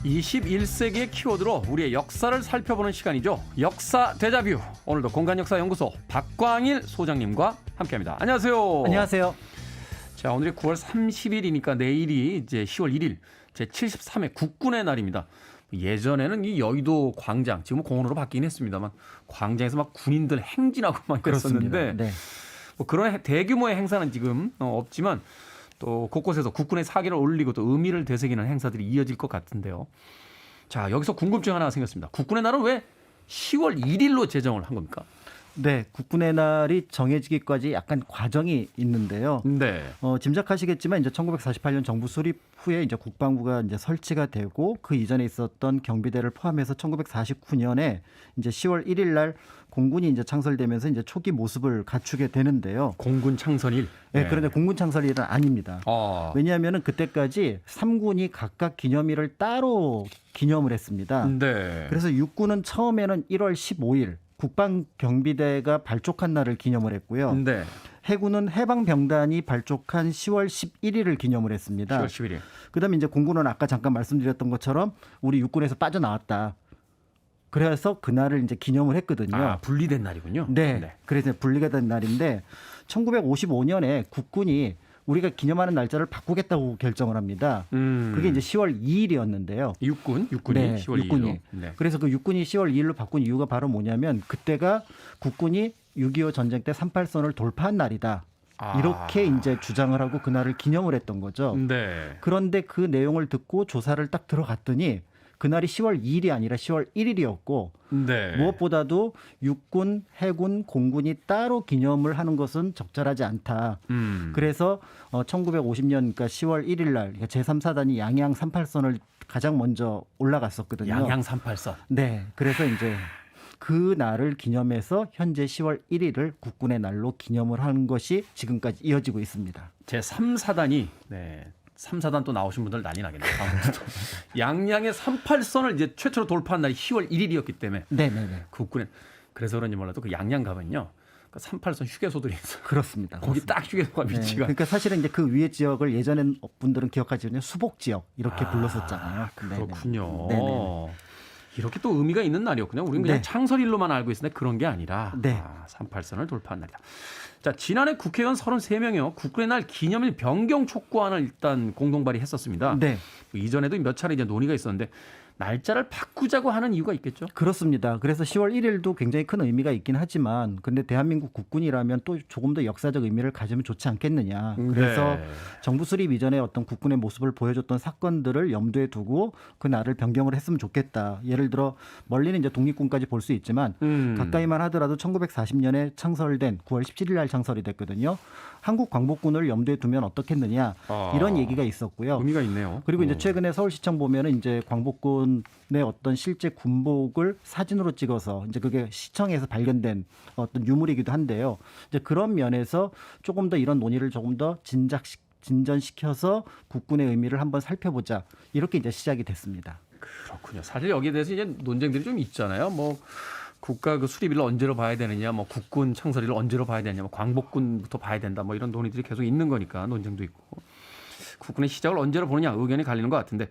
21세기의 키워드로 우리의 역사를 살펴보는 시간이죠. 역사 데자뷰. 오늘도 공간역사연구소 박광일 소장님과 함께합니다. 안녕하세요. 안녕하세요. 자, 오늘이 9월 30일이니까 내일이 이제 10월 1일 제 73회 국군의 날입니다. 예전에는 이 여의도 광장, 지금은 공원으로 바뀌긴 했습니다만 광장에서 막 군인들 행진하고 막 그랬었는데 네. 뭐 그런 대규모의 행사는 지금 없지만 또 곳곳에서 국군의 사기를 올리고 또 의미를 되새기는 행사들이 이어질 것 같은데요. 자, 여기서 궁금증 하나 생겼습니다. 국군의 날은 왜 10월 1일로 제정을 한 겁니까? 네, 국군의 날이 정해지기까지 약간 과정이 있는데요. 네. 짐작하시겠지만 이제 1948년 정부 수립 후에 이제 국방부가 이제 설치가 되고 그 이전에 있었던 경비대를 포함해서 1949년에 이제 10월 1일 날 공군이 이제 창설되면서 이제 초기 모습을 갖추게 되는데요. 공군 창설일. 네, 그런데 공군 창설일은 아닙니다. 왜냐하면은 그때까지 3군이 각각 기념일을 따로 기념을 했습니다. 네. 그래서 육군은 처음에는 1월 15일 국방경비대가 발족한 날을 기념을 했고요. 네. 해군은 해방병단이 발족한 10월 11일을 기념을 했습니다. 10월 11일. 그다음에 이제 공군은 아까 잠깐 말씀드렸던 것처럼 우리 육군에서 빠져나왔다. 그래서 그날을 이제 기념을 했거든요. 아, 분리된 날이군요. 네. 그래서 분리가 된 날인데 1955년에 국군이 우리가 기념하는 날짜를 바꾸겠다고 결정을 합니다. 그게 이제 10월 2일이었는데요. 육군이 네, 10월 육군이. 2일로. 네. 그래서 그 육군이 10월 2일로 바꾼 이유가 바로 뭐냐면 그때가 국군이 6.25 전쟁 때 38선을 돌파한 날이다. 이렇게 이제 주장을 하고 그날을 기념을 했던 거죠. 네. 그런데 그 내용을 듣고 조사를 딱 들어갔더니 그날이 10월 2일이 아니라 10월 1일이었고 네. 무엇보다도 육군, 해군, 공군이 따로 기념을 하는 것은 적절하지 않다. 그래서 1950년 그러니까 10월 1일 날 제3사단이 양양 38선을 가장 먼저 올라갔었거든요. 양양 38선. 네. 그래서 이제 그 날을 기념해서 현재 10월 1일을 국군의 날로 기념을 하는 것이 지금까지 이어지고 있습니다. 제 3사단이 네. 3사단 또 나오신 분들 난리 나겠네요. 양양의 38선을 이제 최초로 돌파한 날이 10월 1일이었기 때문에. 네네네. 국군에. 그래서 그런지 몰라도 그 양양 가면요. 그 38선 휴게소들이 있어요. 그렇습니다. 거기 딱 휴게소가 네. 위치가. 그러니까 사실은 이제 그 위에 지역을 예전엔 분들은 기억하지만 수복 지역 이렇게 불렀었잖아요. 그렇군요. 네네. 이렇게 또 의미가 있는 날이었군요. 우리는 그냥 네. 창설일로만 알고 있었는데 그런 게 아니라 네. 38선을 돌파한 날이다. 자, 지난해 국회의원 33명이요. 국군의 날 기념일 변경 촉구안을 일단 공동 발의했었습니다. 네. 이전에도 몇 차례 이제 논의가 있었는데 날짜를 바꾸자고 하는 이유가 있겠죠? 그렇습니다. 그래서 10월 1일도 굉장히 큰 의미가 있긴 하지만 근데 대한민국 국군이라면 또 조금 더 역사적 의미를 가지면 좋지 않겠느냐. 그래서 네. 정부 정부 수립 이전에 어떤 국군의 모습을 보여줬던 사건들을 염두에 두고 그 날을 변경을 했으면 좋겠다. 예를 들어 멀리는 이제 독립군까지 볼 수 있지만 가까이만 하더라도 1940년에 창설된 9월 17일 날 창설이 됐거든요. 한국 광복군을 염두에 두면 어떻겠느냐. 이런 얘기가 있었고요. 의미가 있네요. 그리고 이제 최근에 서울시청 보면은 이제 광복군의 어떤 실제 군복을 사진으로 찍어서 이제 그게 시청에서 발견된 어떤 유물이기도 한데요. 이제 그런 면에서 조금 더 이런 논의를 조금 더 진전시켜서 국군의 의미를 한번 살펴보자. 이렇게 이제 시작이 됐습니다. 그렇군요. 사실 여기에 대해서 이제 논쟁들이 좀 있잖아요. 뭐 국가 그 수립일을 언제로 봐야 되느냐, 뭐 국군 창설일을 언제로 봐야 되느냐, 뭐 광복군부터 봐야 된다, 뭐 이런 논의들이 계속 있는 거니까 논쟁도 있고. 국군의 시작을 언제로 보느냐 의견이 갈리는 것 같은데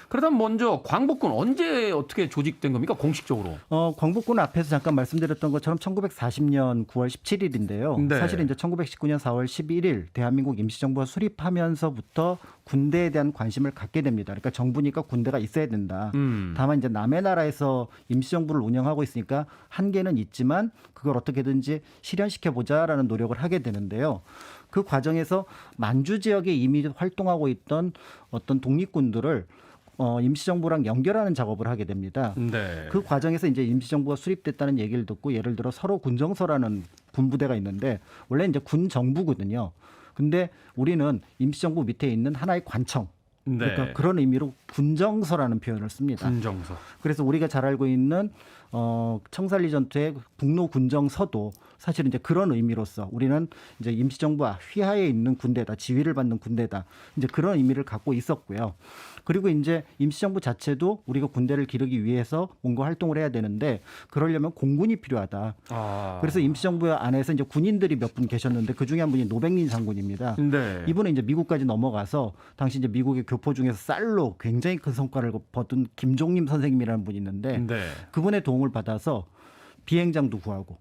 그러다 먼저 광복군 언제 어떻게 조직된 겁니까 공식적으로? 광복군 앞에서 잠깐 말씀드렸던 것처럼 1940년 9월 17일인데요. 네. 사실 이제 1919년 4월 11일 대한민국 임시정부가 수립하면서부터 군대에 대한 관심을 갖게 됩니다. 그러니까 정부니까 군대가 있어야 된다. 다만 이제 남의 나라에서 임시정부를 운영하고 있으니까 한계는 있지만 그걸 어떻게든지 실현시켜 보자라는 노력을 하게 되는데요. 그 과정에서 만주 지역에 이미 활동하고 있던 어떤 독립군들을 임시정부랑 연결하는 작업을 하게 됩니다. 네. 그 과정에서 이제 임시정부가 수립됐다는 얘기를 듣고 예를 들어 서로 군정서라는 군부대가 있는데 원래 이제 군정부거든요. 근데 우리는 임시정부 밑에 있는 하나의 관청. 그러니까 네. 그런 의미로 군정서라는 표현을 씁니다. 군정서. 그래서 우리가 잘 알고 있는 청산리 전투의 북로 군정서도 사실 이제 그런 의미로서 우리는 이제 임시정부 휘하에 있는 군대다, 지휘를 받는 군대다, 이제 그런 의미를 갖고 있었고요. 그리고 이제 임시정부 자체도 우리가 군대를 기르기 위해서 뭔가 활동을 해야 되는데 그러려면 공군이 필요하다. 그래서 임시정부 안에서 이제 군인들이 몇 분 계셨는데 그 중에 한 분이 노백린 장군입니다. 네. 이분은 이제 미국까지 넘어가서 당시 이제 미국의 교포 중에서 쌀로 굉장히 큰 성과를 거둔 김종림 선생님이라는 분이 있는데 네. 그분의 도움을 받아서 비행장도 구하고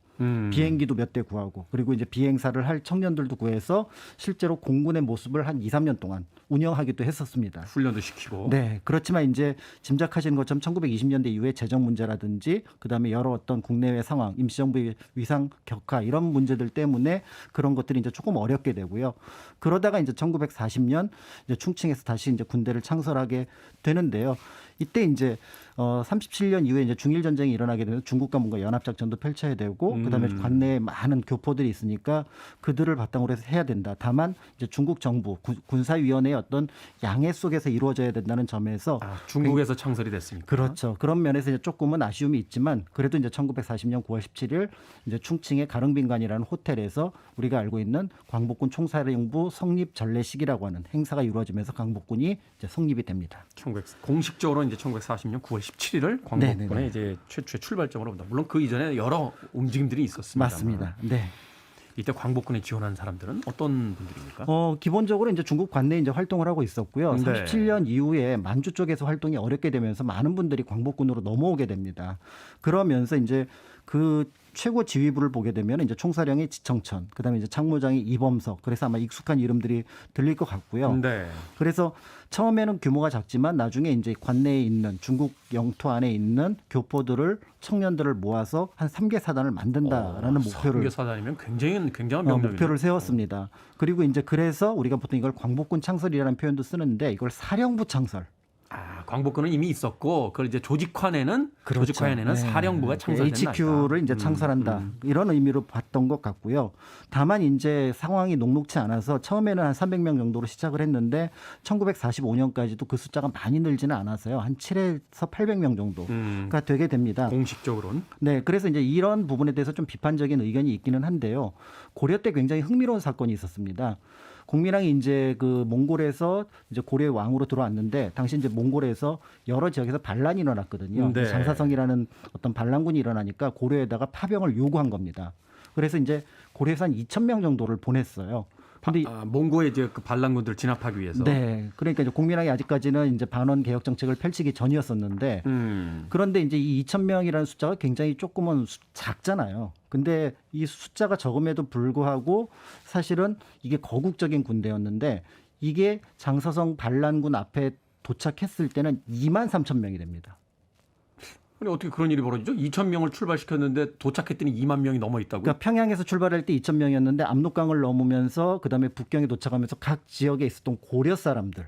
비행기도 몇 대 구하고 그리고 이제 비행사를 할 청년들도 구해서 실제로 공군의 모습을 한 2, 3년 동안 운영하기도 했었습니다. 훈련도 시키고. 네. 그렇지만 이제 짐작하시는 것처럼 1920년대 이후에 재정 문제라든지 그다음에 여러 어떤 국내외 상황, 임시정부의 위상 격하 이런 문제들 때문에 그런 것들이 이제 조금 어렵게 되고요. 그러다가 이제 1940년 이제 충칭에서 다시 이제 군대를 창설하게 되는데요. 이때 이제 37년 이후에 이제 중일 전쟁이 일어나게 되면 중국과 뭔가 연합 작전도 펼쳐야 되고 그다음에 관내에 많은 교포들이 있으니까 그들을 바탕으로 해서 해야 된다. 다만 이제 중국 정부 군사위원회의 어떤 양해 속에서 이루어져야 된다는 점에서 중국에서 창설이 됐습니까? 그렇죠. 그런 면에서 이제 조금은 아쉬움이 있지만 그래도 이제 1940년 9월 17일 이제 충칭의 가릉빈관이라는 호텔에서 우리가 알고 있는 광복군 총사령부 성립 전례식이라고 하는 행사가 이루어지면서 광복군이 이제 성립이 됩니다. 공식적으로 이제 1940년 9월 17일을 광복군의 네네네. 이제 최초의 출발점으로 본다. 물론 그 이전에 여러 움직임들이 있었습니다. 맞습니다. 네. 이때 광복군에 지원한 사람들은 어떤 분들입니까? 기본적으로 이제 중국 관내에 이제 활동을 하고 있었고요. 네. 37년 이후에 만주 쪽에서 활동이 어렵게 되면서 많은 분들이 광복군으로 넘어오게 됩니다. 그러면서 이제 그 최고 지휘부를 보게 되면 이제 총사령이 지청천, 그다음에 이제 참모장이 이범석. 그래서 아마 익숙한 이름들이 들릴 것 같고요. 네. 그래서 처음에는 규모가 작지만 나중에 이제 관내에 있는 중국 영토 안에 있는 교포들을 청년들을 모아서 한 3개 사단을 만든다라는 목표를 3개 사단이면 굉장한 명령이네요. 목표를 세웠습니다. 그리고 이제 그래서 우리가 보통 이걸 광복군 창설이라는 표현도 쓰는데 이걸 사령부 창설. 광복군은 이미 있었고 그걸 이제 조직화내는 그렇죠. 조직화해내는 네. 사령부가 창설된다. HQ를 이제 창설한다. 이런 의미로 봤던 것 같고요. 다만 이제 상황이 녹록치 않아서 처음에는 한 300명 정도로 시작을 했는데 1945년까지도 그 숫자가 많이 늘지는 않았어요. 한 7에서 800명 정도가 되게 됩니다. 공식적으로는. 네, 그래서 이제 이런 부분에 대해서 좀 비판적인 의견이 있기는 한데요. 고려 때 굉장히 흥미로운 사건이 있었습니다. 공민왕이 이제 그 몽골에서 이제 고려의 왕으로 들어왔는데 당시 이제 몽골에서 여러 지역에서 반란이 일어났거든요. 네. 장사성이라는 어떤 반란군이 일어나니까 고려에다가 파병을 요구한 겁니다. 그래서 이제 고려에서 한 2,000명 정도를 보냈어요. 근데 몽고의 이제 그 반란군들 진압하기 위해서. 네, 그러니까 이제 공민왕이 아직까지는 이제 반원 개혁 정책을 펼치기 전이었었는데 그런데 이제 이 2,000명이라는 숫자가 굉장히 조금은 작잖아요. 근데 이 숫자가 적음에도 불구하고 사실은 이게 거국적인 군대였는데 이게 장사성 반란군 앞에 도착했을 때는 23,000명이 됩니다. 근데 어떻게 그런 일이 벌어지죠? 2,000명을 출발시켰는데 도착했더니 2만 명이 넘어 있다고요? 그러니까 평양에서 출발할 때 2,000명이었는데 압록강을 넘으면서 그다음에 북경에 도착하면서 각 지역에 있었던 고려 사람들이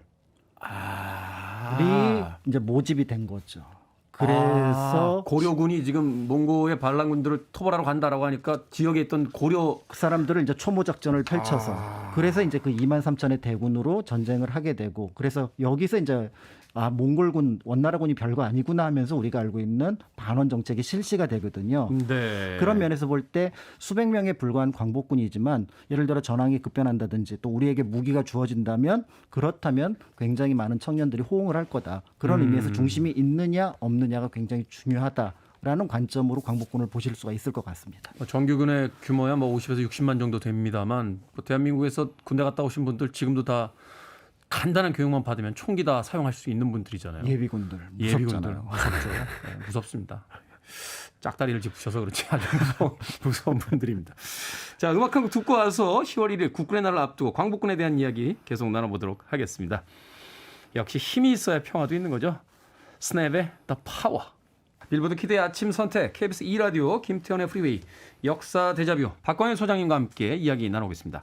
이제 모집이 된 거죠. 그래서 고려군이 지금 몽고의 반란군들을 토벌하러 간다라고 하니까 지역에 있던 고려 그 사람들을 이제 초모 작전을 펼쳐서 그래서 이제 그 23,000의 대군으로 전쟁을 하게 되고 그래서 여기서 이제 몽골군 원나라군이 별거 아니구나 하면서 우리가 알고 있는 반원 정책이 실시가 되거든요. 네. 그런 면에서 볼 때 수백 명에 불과한 광복군이지만 예를 들어 전황이 급변한다든지 또 우리에게 무기가 주어진다면 그렇다면 굉장히 많은 청년들이 호응을 할 거다. 그런 의미에서 중심이 있느냐 없느냐가 굉장히 중요하다라는 관점으로 광복군을 보실 수가 있을 것 같습니다. 정규군의 규모야 뭐 50에서 60만 정도 됩니다만 대한민국에서 군대 갔다 오신 분들 지금도 다 간단한 교육만 받으면 총기 다 사용할 수 있는 분들이잖아요. 예비군들 무섭잖아요. 무섭죠. 네, 무섭습니다. 짝다리를 짚으셔서 그렇지 아주 무서운 분들입니다. 자, 음악 한 곡 듣고 와서 10월 1일 국군의 날을 앞두고 광복군에 대한 이야기 계속 나눠보도록 하겠습니다. 역시 힘이 있어야 평화도 있는 거죠. 스냅의 The Power. 빌보드 키드의 아침 선택 KBS 2라디오 김태현의 프리웨이 역사 데자뷰 박광현 소장님과 함께 이야기 나누겠습니다.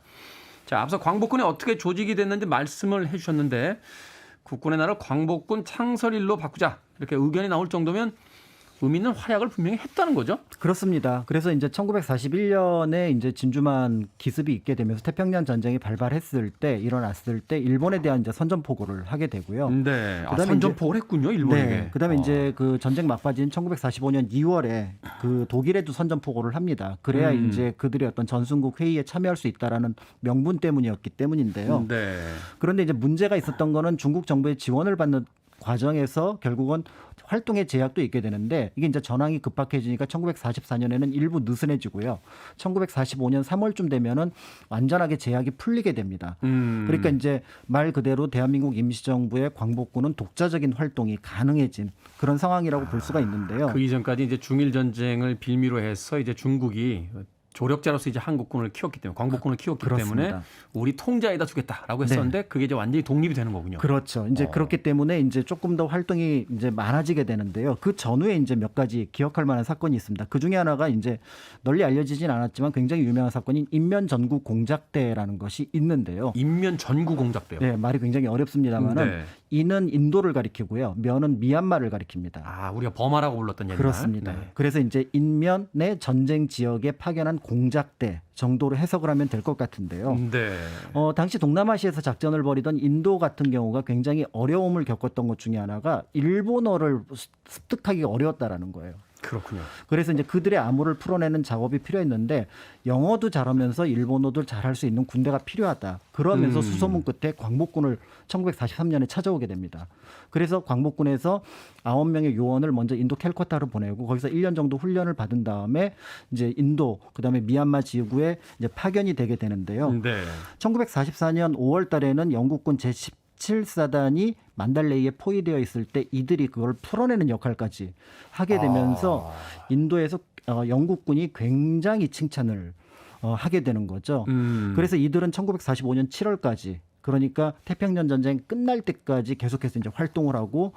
자, 앞서 광복군이 어떻게 조직이 됐는지 말씀을 해주셨는데 국군의 날을 광복군 창설일로 바꾸자 이렇게 의견이 나올 정도면 의미 있는 활약을 분명히 했다는 거죠. 그렇습니다. 그래서 이제 1941년에 이제 진주만 기습이 있게 되면서 태평양 전쟁이 발발했을 때 일어났을 때 일본에 대한 이제 선전포고를 하게 되고요. 네, 그다음에 선전포고를 했군요, 일본에게. 네, 그다음에 이제 그 전쟁 막바지인 1945년 2월에 그 독일에도 선전포고를 합니다. 그래야 이제 그들의 어떤 전순국 회의에 참여할 수 있다라는 명분 때문이었기 때문인데요. 네. 그런데 이제 문제가 있었던 거는 중국 정부의 지원을 받는 과정에서 결국은 활동의 제약도 있게 되는데 이게 이제 전황이 급박해지니까 1944년에는 일부 느슨해지고요. 1945년 3월쯤 되면은 완전하게 제약이 풀리게 됩니다. 그러니까 이제 말 그대로 대한민국 임시정부의 광복군은 독자적인 활동이 가능해진 그런 상황이라고 볼 수가 있는데요. 그 이전까지 이제 중일 전쟁을 빌미로 해서 이제 중국이 조력자로서 이제 한국군을 키웠기 때문에 광복군을 키웠기 그렇습니다. 때문에 우리 통제에다 주겠다라고 했었는데 그게 이제 완전히 독립이 되는 거군요. 그렇죠. 이제 그렇기 때문에 이제 조금 더 활동이 이제 많아지게 되는데요. 그 전후에 이제 몇 가지 기억할 만한 사건이 있습니다. 그 중에 하나가 이제 널리 알려지진 않았지만 굉장히 유명한 사건인 인면 전구 공작대라는 것이 있는데요. 인면 전구 공작대요. 네, 말이 굉장히 어렵습니다만은 네. 인은 인도를 가리키고요. 면은 미얀마를 가리킵니다. 아, 우리가 버마라고 불렀던 옛날. 그렇습니다. 네. 그래서 이제 인면의 전쟁 지역에 파견한 공작대 정도로 해석을 하면 될 것 같은데요. 네. 당시 동남아시아에서 작전을 벌이던 인도 같은 경우가 굉장히 어려움을 겪었던 것 중에 하나가 일본어를 습득하기 어려웠다라는 거예요. 그렇군요. 그래서 이제 그들의 암호를 풀어내는 작업이 필요했는데 영어도 잘하면서 일본어도 잘할 수 있는 군대가 필요하다. 그러면서 수소문 끝에 광복군을 1943년에 찾아오게 됩니다. 그래서 광복군에서 9명의 요원을 먼저 인도 캘커타로 보내고 거기서 1년 정도 훈련을 받은 다음에 이제 인도 그다음에 미얀마 지구에 이제 파견이 되게 되는데요. 네. 1944년 5월 달에는 영국군 제17사단이 만달레이에 포위되어 있을 때 이들이 그걸 풀어내는 역할까지 하게 되면서 인도에서 영국군이 굉장히 칭찬을 하게 되는 거죠. 그래서 이들은 1945년 7월까지 그러니까 태평양 전쟁 끝날 때까지 계속해서 이제 활동을 하고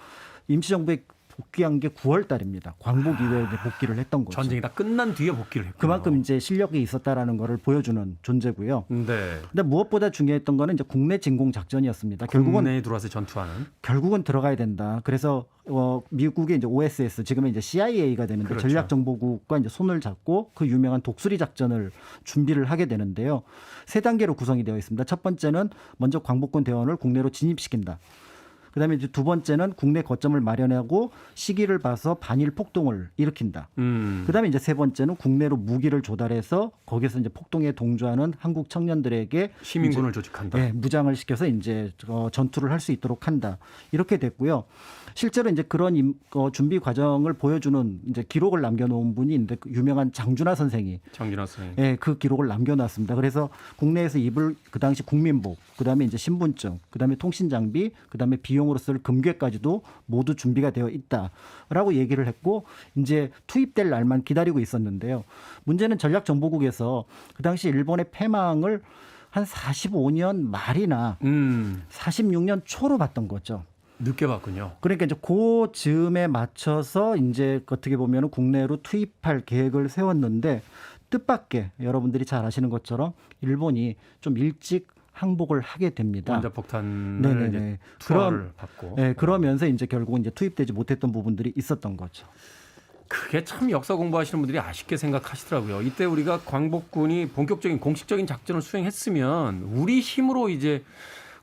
임시정부에 복귀한 게 9월 달입니다. 광복 이후에 이제 복귀를 했던 거죠. 전쟁이 다 끝난 뒤에 복귀를 했군요. 그만큼 이제 실력이 있었다라는 것을 보여주는 존재고요. 네. 근데 무엇보다 중요했던 거는 이제 국내 진공 작전이었습니다. 국내에 들어와서 전투하는. 결국은 들어가야 된다. 그래서 미국의 이제 OSS 지금은 이제 CIA가 되는데 그렇죠. 전략정보국과 이제 손을 잡고 그 유명한 독수리 작전을 준비를 하게 되는데요. 세 단계로 구성이 되어 있습니다. 첫 번째는 먼저 광복군 대원을 국내로 진입시킨다. 그다음에 이제 두 번째는 국내 거점을 마련하고 시기를 봐서 반일 폭동을 일으킨다. 그다음에 이제 세 번째는 국내로 무기를 조달해서 거기서 이제 폭동에 동조하는 한국 청년들에게 시민군을 조직한다. 네, 무장을 시켜서 이제 전투를 할 수 있도록 한다. 이렇게 됐고요. 실제로 이제 그런 준비 과정을 보여주는 이제 기록을 남겨놓은 분이 있는데 그 유명한 장준하 선생이 장준하 선생님. 예, 그 기록을 남겨놨습니다. 그래서 국내에서 입을 그 당시 국민복, 그다음에 이제 신분증, 그다음에 통신 장비, 그다음에 비용으로 쓸 금괴까지도 모두 준비가 되어 있다라고 얘기를 했고 이제 투입될 날만 기다리고 있었는데요. 문제는 전략정보국에서 그 당시 일본의 패망을 한 45년 말이나 46년 초로 봤던 거죠. 늦게 봤군요. 그러니까 이제 그 즈음에 맞춰서 이제 어떻게 보면 국내로 투입할 계획을 세웠는데 뜻밖의 여러분들이 잘 아시는 것처럼 일본이 좀 일찍 항복을 하게 됩니다. 원자폭탄을 이제 투하를 받고. 네, 그러면서 이제 결국은 이제 투입되지 못했던 부분들이 있었던 거죠. 그게 참 역사 공부하시는 분들이 아쉽게 생각하시더라고요. 이때 우리가 광복군이 본격적인 공식적인 작전을 수행했으면 우리 힘으로 이제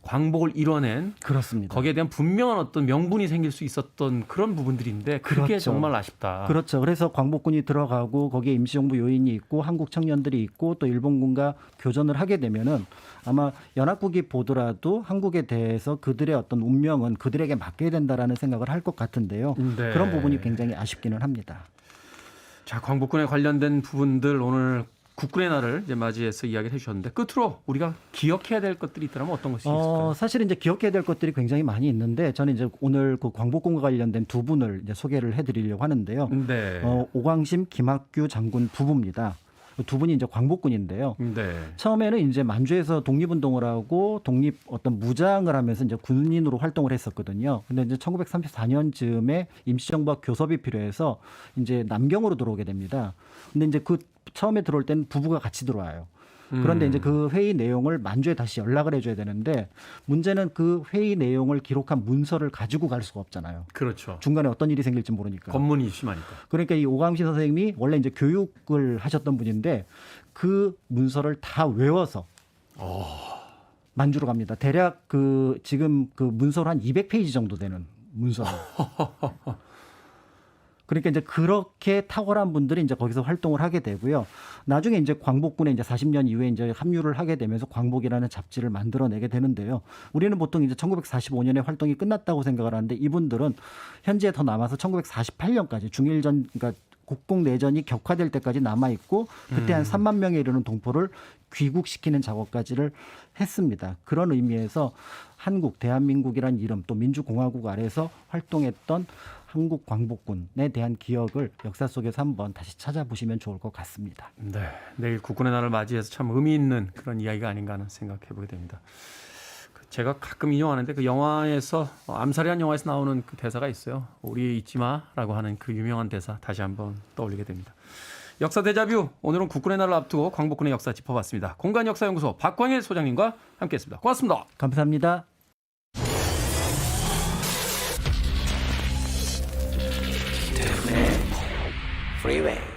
광복을 이뤄낸 그렇습니다. 거기에 대한 분명한 어떤 명분이 생길 수 있었던 그런 부분들인데 그게 그렇죠. 정말 아쉽다. 그렇죠. 그래서 광복군이 들어가고 거기에 임시정부 요인이 있고 한국 청년들이 있고 또 일본군과 교전을 하게 되면은 아마 연합국이 보더라도 한국에 대해서 그들의 어떤 운명은 그들에게 맡겨야 된다라는 생각을 할 것 같은데요. 네. 그런 부분이 굉장히 아쉽기는 합니다. 자, 광복군에 관련된 부분들 오늘 국군의 날을 이제 맞이해서 이야기를 해주셨는데 끝으로 우리가 기억해야 될 것들이 있다면 어떤 것이 있을까요? 사실 이제 기억해야 될 것들이 굉장히 많이 있는데 저는 이제 오늘 그 광복군과 관련된 두 분을 이제 소개를 해드리려고 하는데요. 네. 오광심, 김학규 장군 부부입니다. 두 분이 이제 광복군인데요. 네. 처음에는 이제 만주에서 독립운동을 하고 독립 어떤 무장을 하면서 이제 군인으로 활동을 했었거든요. 근데 이제 1934년쯤에 임시정부와 교섭이 필요해서 이제 남경으로 들어오게 됩니다. 근데 이제 그 처음에 들어올 때는 부부가 같이 들어와요. 그런데 이제 그 회의 내용을 만주에 다시 연락을 해줘야 되는데 문제는 그 회의 내용을 기록한 문서를 가지고 갈 수가 없잖아요. 그렇죠. 중간에 어떤 일이 생길지 모르니까. 검문이 심하니까. 그러니까 이 오광신 선생님이 원래 이제 교육을 하셨던 분인데 그 문서를 다 외워서 만주로 갑니다. 대략 그 지금 그 문서로 한 200페이지 정도 되는 문서를. 그러니까 이제 그렇게 탁월한 분들이 이제 거기서 활동을 하게 되고요. 나중에 이제 광복군에 이제 40년 이후에 이제 합류를 하게 되면서 광복이라는 잡지를 만들어내게 되는데요. 우리는 보통 이제 1945년에 활동이 끝났다고 생각을 하는데 이분들은 현지에 더 남아서 1948년까지 중일전, 그러니까 국共내전이 격화될 때까지 남아 있고 그때 한 3만 명에 이르는 동포를 귀국시키는 작업까지를 했습니다. 그런 의미에서 한국, 대한민국이란 이름 또 민주공화국 아래에서 활동했던 한국 광복군에 대한 기억을 역사 속에서 한번 다시 찾아보시면 좋을 것 같습니다. 네, 내일 국군의 날을 맞이해서 참 의미 있는 그런 이야기가 아닌가 하는 생각해 보게 됩니다. 제가 가끔 인용하는데 그 영화에서 암살이라는 영화에서 나오는 그 대사가 있어요. 우리 잊지 마라고 하는 그 유명한 대사 다시 한번 떠올리게 됩니다. 역사 데자뷰 오늘은 국군의 날을 앞두고 광복군의 역사 짚어봤습니다. 공간역사연구소 박광일 소장님과 함께했습니다. 고맙습니다. 감사합니다. Freeway.